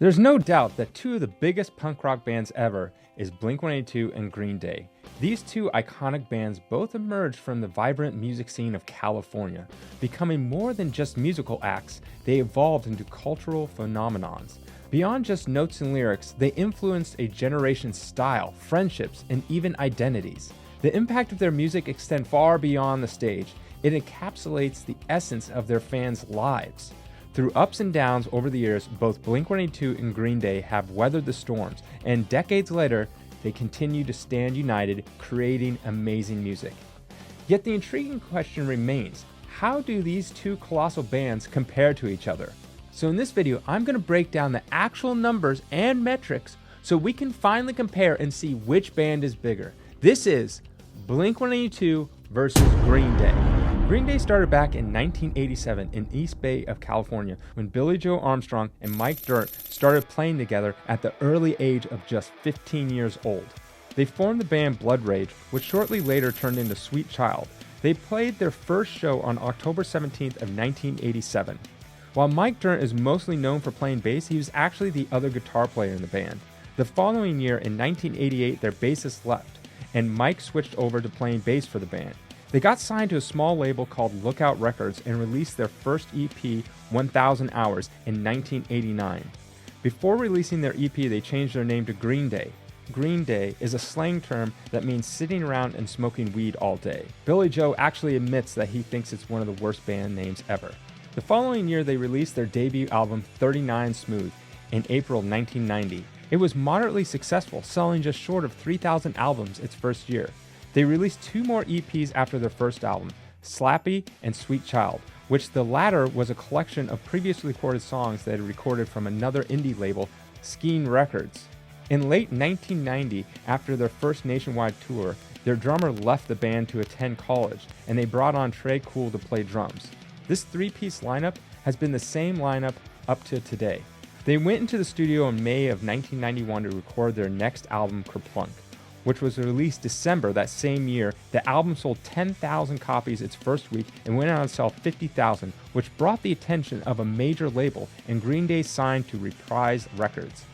There's no doubt that two of the biggest punk rock bands ever is Blink-182 and Green Day. These two iconic bands both emerged from the vibrant music scene of California. Becoming more than just musical acts, they evolved into cultural phenomenons. Beyond just notes and lyrics, they influenced a generation's style, friendships, and even identities. The impact of their music extends far beyond the stage. It encapsulates the essence of their fans' lives. Through ups and downs over the years, both Blink-182 and Green Day have weathered the storms, and decades later, they continue to stand united, creating amazing music. Yet the intriguing question remains, how do these two colossal bands compare to each other? So in this video, I'm going to break down the actual numbers and metrics so we can finally compare and see which band is bigger. This is Blink-182 versus Green Day. Green Day started back in 1987 in East Bay of California when Billy Joe Armstrong and Mike Dirnt started playing together at the early age of just 15 years old. They formed the band Blood Rage, which shortly later turned into Sweet Child. They played their first show on October 17th of 1987. While Mike Dirnt is mostly known for playing bass, he was actually the other guitar player in the band. The following year, in 1988, their bassist left, and Mike switched over to playing bass for the band. They got signed to a small label called Lookout Records and released their first EP, 1000 Hours, in 1989. Before releasing their EP, they changed their name to Green Day. Green Day is a slang term that means sitting around and smoking weed all day. Billy Joe actually admits that he thinks it's one of the worst band names ever. The following year, they released their debut album, 39 Smooth, in April 1990. It was moderately successful, selling just short of 3,000 albums its first year. They released two more EPs after their first album, Slappy and Sweet Child, which the latter was a collection of previously recorded songs they had recorded from another indie label, Skeen Records. In late 1990, after their first nationwide tour, their drummer left the band to attend college, and they brought on Trey Cool to play drums. This three-piece lineup has been the same lineup up to today. They went into the studio in May of 1991 to record their next album, Kerplunk, which was released December that same year. The album sold 10,000 copies its first week and went on to sell 50,000, which brought the attention of a major label, and Green Day signed to Reprise Records.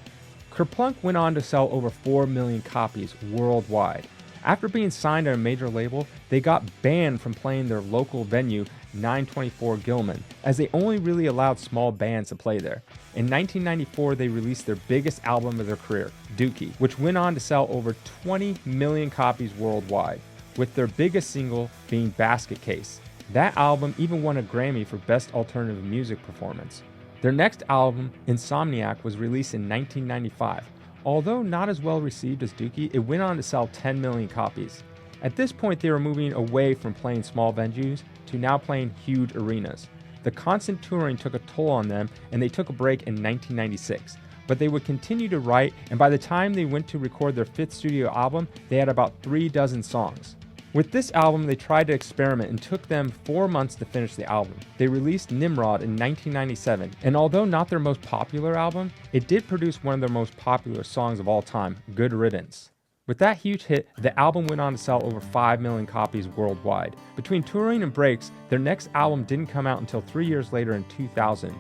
Kerplunk went on to sell over 4 million copies worldwide. After being signed to a major label, they got banned from playing their local venue, 924 Gilman, as they only really allowed small bands to play there. In 1994, they released their biggest album of their career, Dookie, which went on to sell over 20 million copies worldwide, with their biggest single being Basket Case. That album even won a Grammy for Best Alternative Music Performance. Their next album, Insomniac, was released in 1995. Although not as well received as Dookie, it went on to sell 10 million copies. At this point, they were moving away from playing small venues to now playing huge arenas. The constant touring took a toll on them, and they took a break in 1996. But they would continue to write, and by the time they went to record their fifth studio album, they had about 3 dozen songs. With this album, they tried to experiment and took them 4 months to finish the album. They released Nimrod in 1997, and although not their most popular album, it did produce one of their most popular songs of all time, Good Riddance. With that huge hit, the album went on to sell over 5 million copies worldwide. Between touring and breaks, their next album didn't come out until 3 years later in 2000.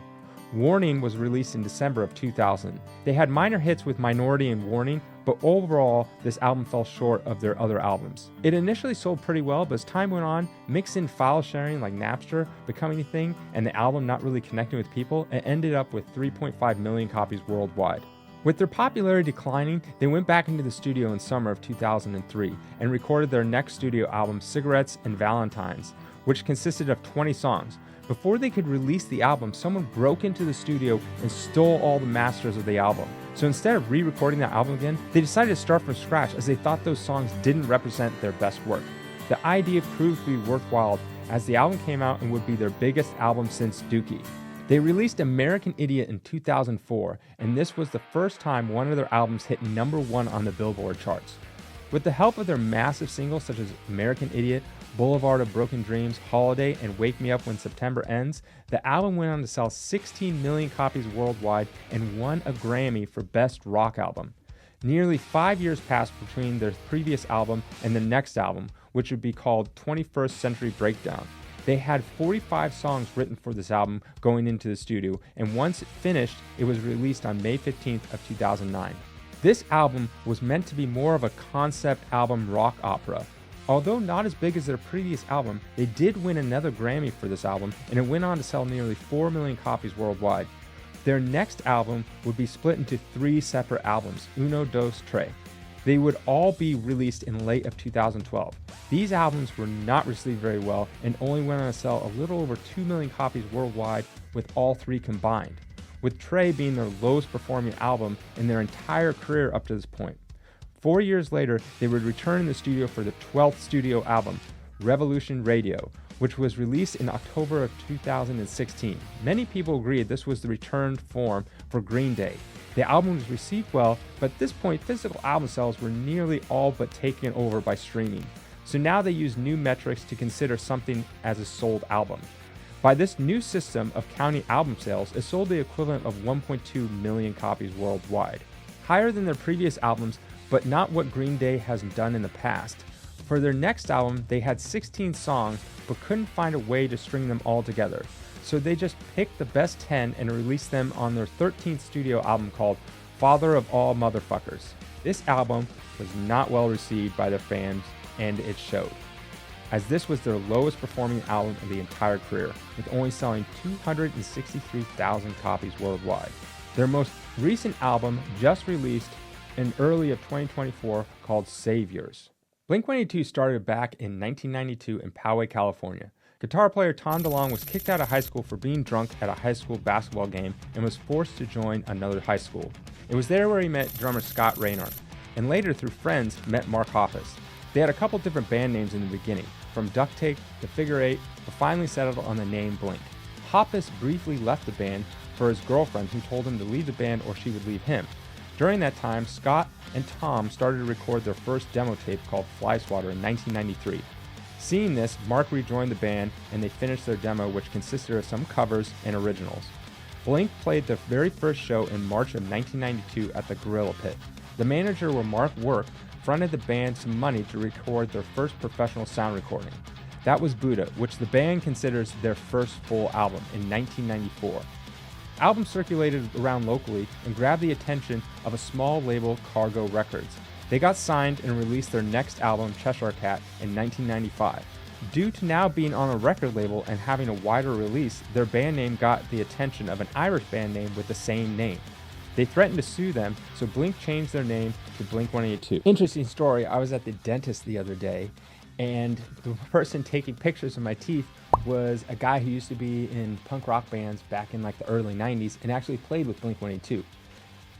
Warning was released in December of 2000. They had minor hits with Minority and Warning, but overall, this album fell short of their other albums. It initially sold pretty well, but as time went on, mix in file sharing like Napster becoming a thing, and the album not really connecting with people, it ended up with 3.5 million copies worldwide. With their popularity declining, they went back into the studio in summer of 2003 and recorded their next studio album, Cigarettes and Valentines, which consisted of 20 songs. Before they could release the album, someone broke into the studio and stole all the masters of the album. So instead of re-recording the album again, they decided to start from scratch as they thought those songs didn't represent their best work. The idea proved to be worthwhile as the album came out and would be their biggest album since Dookie. They released American Idiot in 2004, and this was the first time one of their albums hit #1 on the Billboard charts. With the help of their massive singles such as American Idiot, Boulevard of Broken Dreams, Holiday, and Wake Me Up When September Ends, the album went on to sell 16 million copies worldwide and won a Grammy for Best Rock Album. Nearly 5 years passed between their previous album and the next album, which would be called 21st Century Breakdown. They had 45 songs written for this album going into the studio, and once finished, it was released on May 15th of 2009. This album was meant to be more of a concept album rock opera. Although not as big as their previous album, they did win another Grammy for this album, and it went on to sell nearly 4 million copies worldwide. Their next album would be split into 3 separate albums, Uno, Dos, Tres. They would all be released in late of 2012. These albums were not received very well and only went on to sell a little over 2 million copies worldwide with all 3 combined, with Trey being their lowest performing album in their entire career up to this point. 4 years later, they would return in the studio for the 12th studio album, Revolution Radio, which was released in October of 2016. Many people agreed this was the return form for Green Day. The album was received well, but at this point, physical album sales were nearly all but taken over by streaming. So now they use new metrics to consider something as a sold album. By this new system of counting album sales, it sold the equivalent of 1.2 million copies worldwide. Higher than their previous albums, but not what Green Day has done in the past. For their next album, they had 16 songs, but couldn't find a way to string them all together. So they just picked the best 10 and released them on their 13th studio album called Father of All Motherfuckers. This album was not well received by their fans, and it showed, as this was their lowest performing album of the entire career, with only selling 263,000 copies worldwide. Their most recent album just released in early of 2024 called Saviors. Blink-182 started back in 1992 in Poway, California. Guitar player Tom DeLonge was kicked out of high school for being drunk at a high school basketball game and was forced to join another high school. It was there where he met drummer Scott Raynor, and later through friends met Mark Hoppus. They had a couple different band names in the beginning, from Duct Tape to Figure Eight, but finally settled on the name Blink. Hoppus briefly left the band for his girlfriend, who told him to leave the band or she would leave him. During that time, Scott and Tom started to record their first demo tape called Fly Swatter in 1993. Seeing this, Mark rejoined the band and they finished their demo, which consisted of some covers and originals. Blink played their very first show in March of 1992 at the Gorilla Pit. The manager where Mark worked fronted the band some money to record their first professional sound recording. That was Buddha, which the band considers their first full album in 1994. The album circulated around locally and grabbed the attention of a small label, Cargo Records. They got signed and released their next album, Cheshire Cat, in 1995. Due to now being on a record label and having a wider release, their band name got the attention of an Irish band name with the same name. They threatened to sue them, so Blink changed their name to Blink-182. Interesting story, I was at the dentist the other day, and the person taking pictures of my teeth was a guy who used to be in punk rock bands back in like the early 90s and actually played with Blink-182.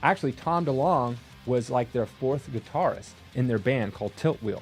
Actually, Tom DeLonge was like their fourth guitarist in their band called Tilt Wheel.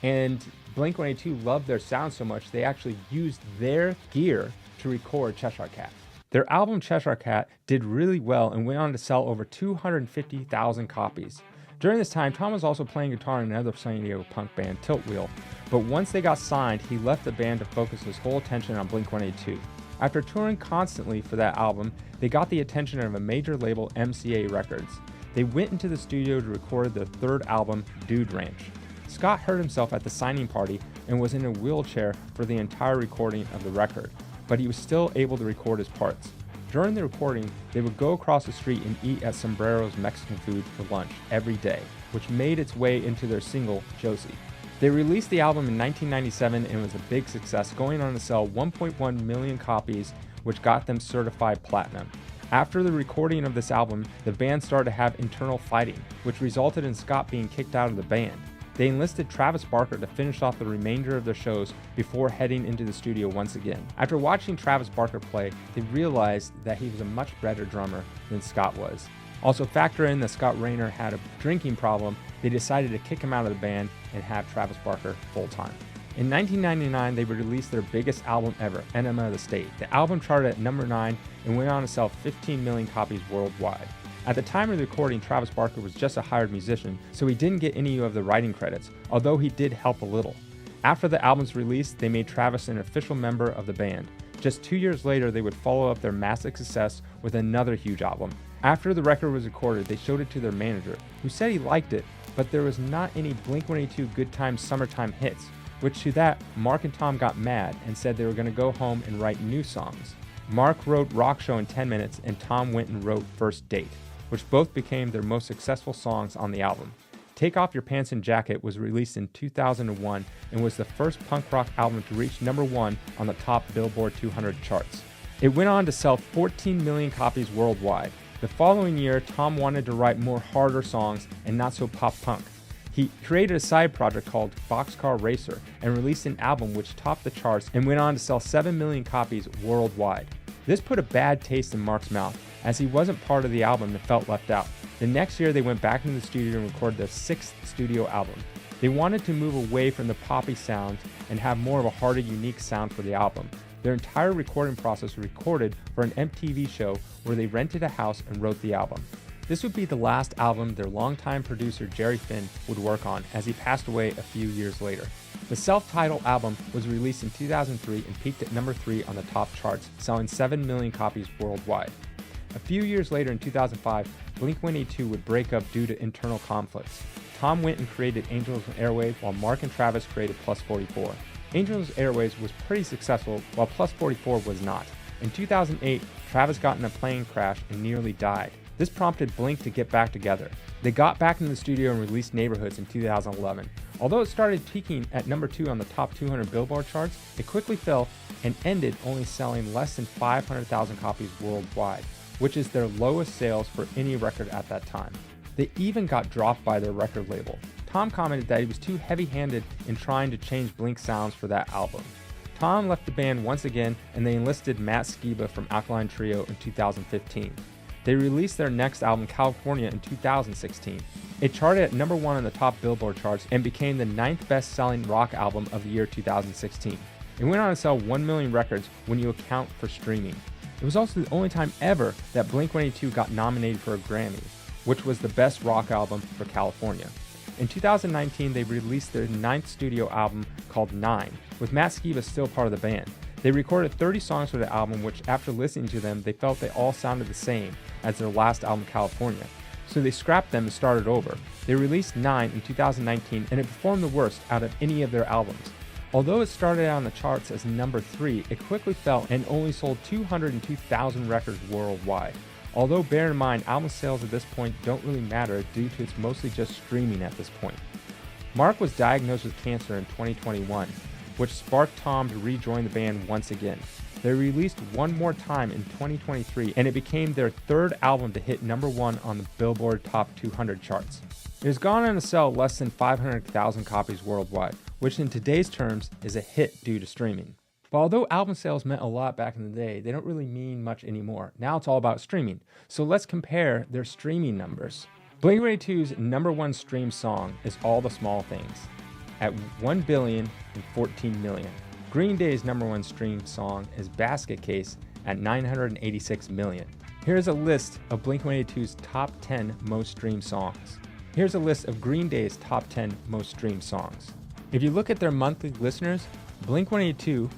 And Blink-182 loved their sound so much, they actually used their gear to record Cheshire Cat. Their album Cheshire Cat did really well and went on to sell over 250,000 copies. During this time, Tom was also playing guitar in another San Diego punk band, Tilt Wheel, but once they got signed, he left the band to focus his whole attention on Blink-182. After touring constantly for that album, they got the attention of a major label, MCA Records. They went into the studio to record their third album, Dude Ranch. Scott hurt himself at the signing party and was in a wheelchair for the entire recording of the record, but he was still able to record his parts. During the recording, they would go across the street and eat at Sombrero's Mexican food for lunch every day, which made its way into their single, Josie. They released the album in 1997 and it was a big success, going on to sell 1.1 million copies, which got them certified platinum. After the recording of this album, the band started to have internal fighting, which resulted in Scott being kicked out of the band. They enlisted Travis Barker to finish off the remainder of their shows before heading into the studio once again. After watching Travis Barker play, they realized that he was a much better drummer than Scott was. Also factor in that Scott Raynor had a drinking problem, they decided to kick him out of the band and have Travis Barker full-time. In 1999, they would release their biggest album ever, Enema of the State. The album charted at number 9 and went on to sell 15 million copies worldwide. At the time of the recording, Travis Barker was just a hired musician, so he didn't get any of the writing credits, although he did help a little. After the album's release, they made Travis an official member of the band. Just 2 years later, they would follow up their massive success with another huge album. After the record was recorded, they showed it to their manager, who said he liked it, but there was not any Blink-182 Good Times Summertime hits. which to that, Mark and Tom got mad and said they were going to go home and write new songs. Mark wrote Rock Show in 10 minutes and Tom went and wrote First Date, which both became their most successful songs on the album. Take Off Your Pants and Jacket was released in 2001 and was the first punk rock album to reach number 1 on the top Billboard 200 charts. It went on to sell 14 million copies worldwide. The following year, Tom wanted to write more harder songs and not so pop punk. He created a side project called Boxcar Racer and released an album which topped the charts and went on to sell 7 million copies worldwide. This put a bad taste in Mark's mouth, as he wasn't part of the album and felt left out. The next year, they went back into the studio and recorded their 6th studio album. They wanted to move away from the poppy sound and have more of a harder, unique sound for the album. Their entire recording process was recorded for an MTV show where they rented a house and wrote the album. This would be the last album their longtime producer Jerry Finn would work on, as he passed away a few years later. The self-titled album was released in 2003 and peaked at number 3 on the top charts, selling 7 million copies worldwide. A few years later in 2005, Blink-182 would break up due to internal conflicts. Tom went and created Angels Airwaves while Mark and Travis created Plus 44. Angels Airwaves was pretty successful while Plus 44 was not. In 2008, Travis got in a plane crash and nearly died. This prompted Blink to get back together. They got back into the studio and released Neighborhoods in 2011. Although it started peaking at number 2 on the top 200 Billboard charts, it quickly fell and ended only selling less than 500,000 copies worldwide, which is their lowest sales for any record at that time. They even got dropped by their record label. Tom commented that he was too heavy-handed in trying to change Blink sounds for that album. Tom left the band once again and they enlisted Matt Skiba from Alkaline Trio in 2015. They released their next album, California, in 2016. It charted at number 1 on the top Billboard charts and became the 9th best-selling rock album of the year 2016. It went on to sell 1 million records when you account for streaming. It was also the only time ever that Blink-182 got nominated for a Grammy, which was the best rock album for California. In 2019, they released their 9th studio album called 9, with Matt Skiba still part of the band. They recorded 30 songs for the album, which after listening to them, they felt they all sounded the same as their last album, California. So they scrapped them and started over. They released 9 in 2019 and it performed the worst out of any of their albums. Although it started out on the charts as number 3, it quickly fell and only sold 202,000 records worldwide. Although bear in mind, album sales at this point don't really matter due to it's mostly just streaming at this point. Mark was diagnosed with cancer in 2021, which sparked Tom to rejoin the band once again. They released one more time in 2023, and it became their 3rd album to hit number 1 on the Billboard Top 200 charts. It has gone on to sell less than 500,000 copies worldwide, which in today's terms is a hit due to streaming. But although album sales meant a lot back in the day, they don't really mean much anymore. Now it's all about streaming. So let's compare their streaming numbers. Blink-182's number 1 stream song is All the Small Things, at 1,014 million. Green Day's number 1 stream song is Basket Case at 986 million. Here's a list of Blink-182's top 10 most streamed songs. Here's a list of Green Day's top 10 most streamed songs. If you look at their monthly listeners, Blink-182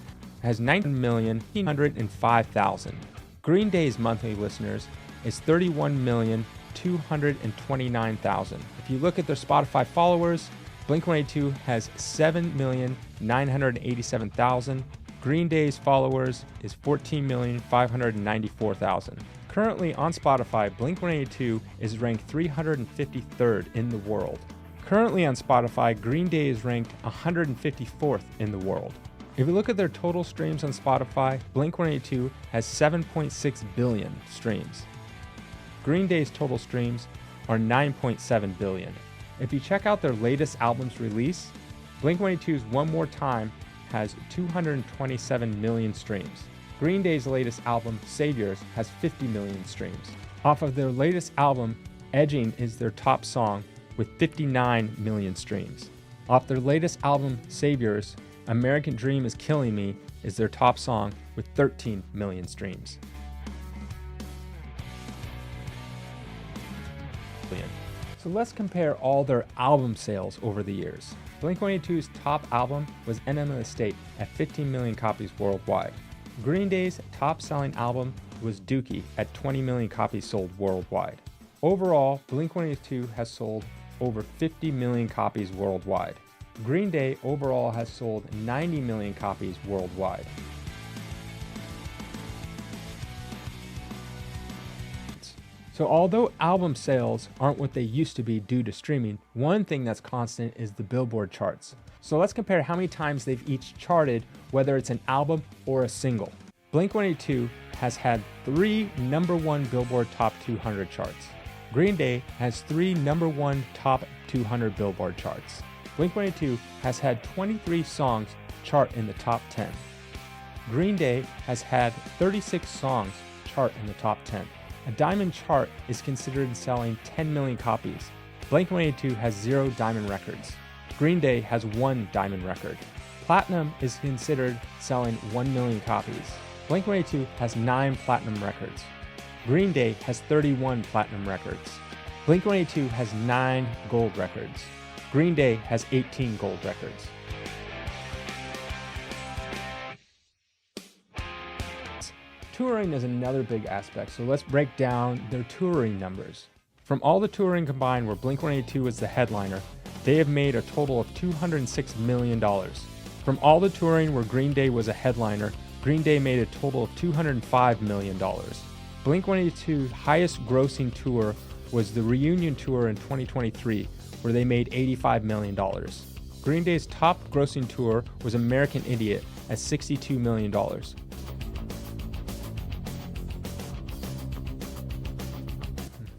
has 9,805,000. Green Day's monthly listeners is 31,229,000. If you look at their Spotify followers, Blink-182 has 7,987,000. Green Day's followers is 14,594,000. Currently on Spotify, Blink-182 is ranked 353rd in the world. Currently on Spotify, Green Day is ranked 154th in the world. If you look at their total streams on Spotify, Blink-182 has 7.6 billion streams. Green Day's total streams are 9.7 billion. If you check out their latest album's release, Blink-182's One More Time has 227 million streams. Green Day's latest album, Saviors, has 50 million streams. Off of their latest album, Edging is their top song with 59 million streams. Off their latest album, Saviors, American Dream is Killing Me is their top song with 13 million streams. So let's compare all their album sales over the years. Blink-182's top album was Enema of the State at 15 million copies worldwide. Green Day's top-selling album was Dookie at 20 million copies sold worldwide. Overall, Blink-182 has sold over 50 million copies worldwide. Green Day overall has sold 90 million copies worldwide. So although album sales aren't what they used to be due to streaming, one thing that's constant is the Billboard charts. So let's compare how many times they've each charted, whether it's an album or a single. Blink-182 has had 3 #1 Billboard Top 200 charts. Green Day has 3 #1 Top 200 Billboard charts. Blink-182 has had 23 songs chart in the top 10. Green Day has had 36 songs chart in the top 10. A diamond chart is considered selling 10 million copies. Blink-182 has 0 diamond records. Green Day has 1 diamond record. Platinum is considered selling 1 million copies. Blink-182 has 9 platinum records. Green Day has 31 platinum records. Blink-182 has 9 gold records. Green Day has 18 gold records. Touring is another big aspect, so let's break down their touring numbers. From all the touring combined where Blink-182 is the headliner, they have made a total of $206 million. From all the touring where Green Day was a headliner, Green Day made a total of $205 million. Blink-182's highest grossing tour was the reunion tour in 2023, where they made $85 million. Green Day's top grossing tour was American Idiot at $62 million.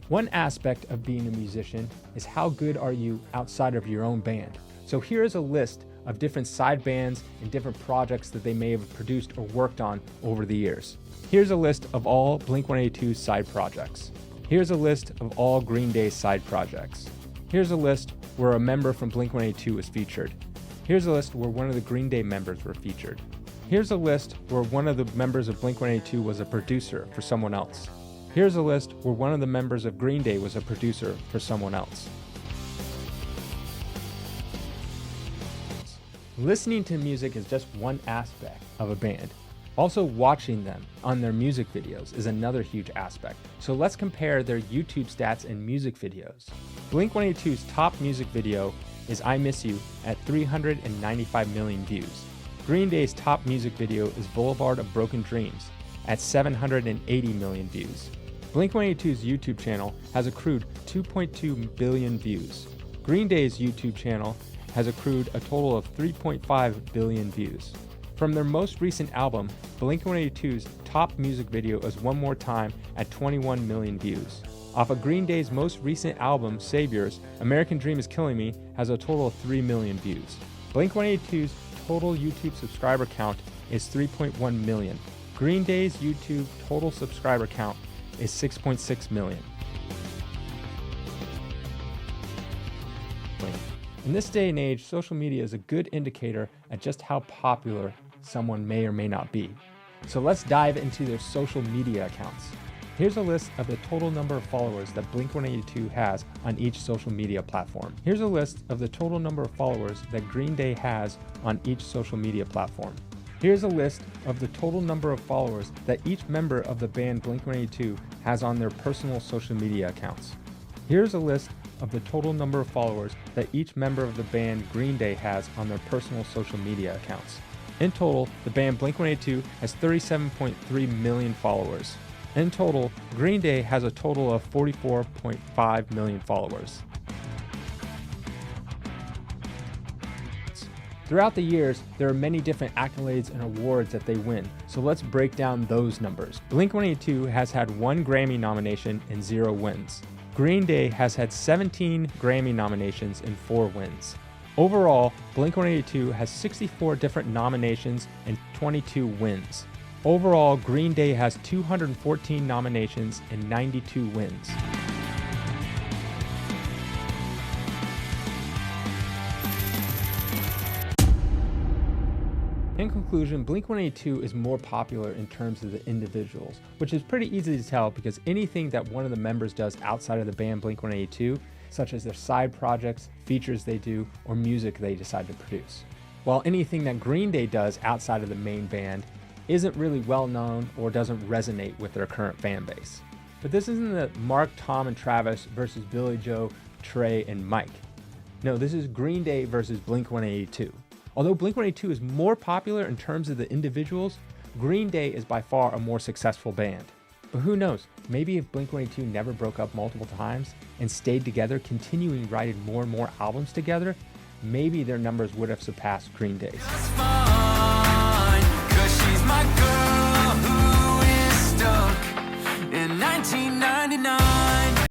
One aspect of being a musician is how good are you outside of your own band. So here's a list of different side bands and different projects that they may have produced or worked on over the years. Here's a list of all Blink-182's side projects. Here's a list of all Green Day's side projects. Here's a list where a member from Blink-182 was featured. Here's a list where one of the Green Day members were featured. Here's a list where one of the members of Blink-182 was a producer for someone else. Here's a list where one of the members of Green Day was a producer for someone else. Listening to music is just one aspect of a band. Also watching them on their music videos is another huge aspect. So let's compare their YouTube stats and music videos. Blink-182's top music video is I Miss You at 395 million views. Green Day's top music video is Boulevard of Broken Dreams at 780 million views. Blink-182's YouTube channel has accrued 2.2 billion views. Green Day's YouTube channel has accrued a total of 3.5 billion views. From their most recent album, Blink-182's top music video is One More Time at 21 million views. Off of Green Day's most recent album, Saviors, American Dream Is Killing Me has a total of 3 million views. Blink-182's total YouTube subscriber count is 3.1 million. Green Day's YouTube total subscriber count is 6.6 million. In this day and age, social media is a good indicator at just how popular someone may or may not be. So let's dive into their social media accounts. Here's a list of the total number of followers that Blink-182 has on each social media platform. Here's a list of the total number of followers that Green Day has on each social media platform. Here's a list of the total number of followers that each member of the band Blink-182 has on their personal social media accounts. Here's a list of the total number of followers that each member of the band Green Day has on their personal social media accounts. In total, the band Blink-182 has 37.3 million followers. In total, Green Day has a total of 44.5 million followers. Throughout the years, there are many different accolades and awards that they win, so let's break down those numbers. Blink-182 has had 1 Grammy nomination and 0 wins. Green Day has had 17 Grammy nominations and 4 wins. Overall, Blink-182 has 64 different nominations and 22 wins. Overall, Green Day has 214 nominations and 92 wins. In conclusion, Blink-182 is more popular in terms of the individuals, which is pretty easy to tell because anything that one of the members does outside of the band Blink-182, such as their side projects, features they do, or music they decide to produce. While anything that Green Day does outside of the main band isn't really well known or doesn't resonate with their current fan base. But this isn't the Mark, Tom, and Travis versus Billy Joe, Trey, and Mike. No, this is Green Day versus Blink-182. Although Blink-182 is more popular in terms of the individuals, Green Day is by far a more successful band. But who knows, maybe if Blink-182 never broke up multiple times and stayed together, continuing writing more and more albums together, maybe their numbers would have surpassed Green Day's.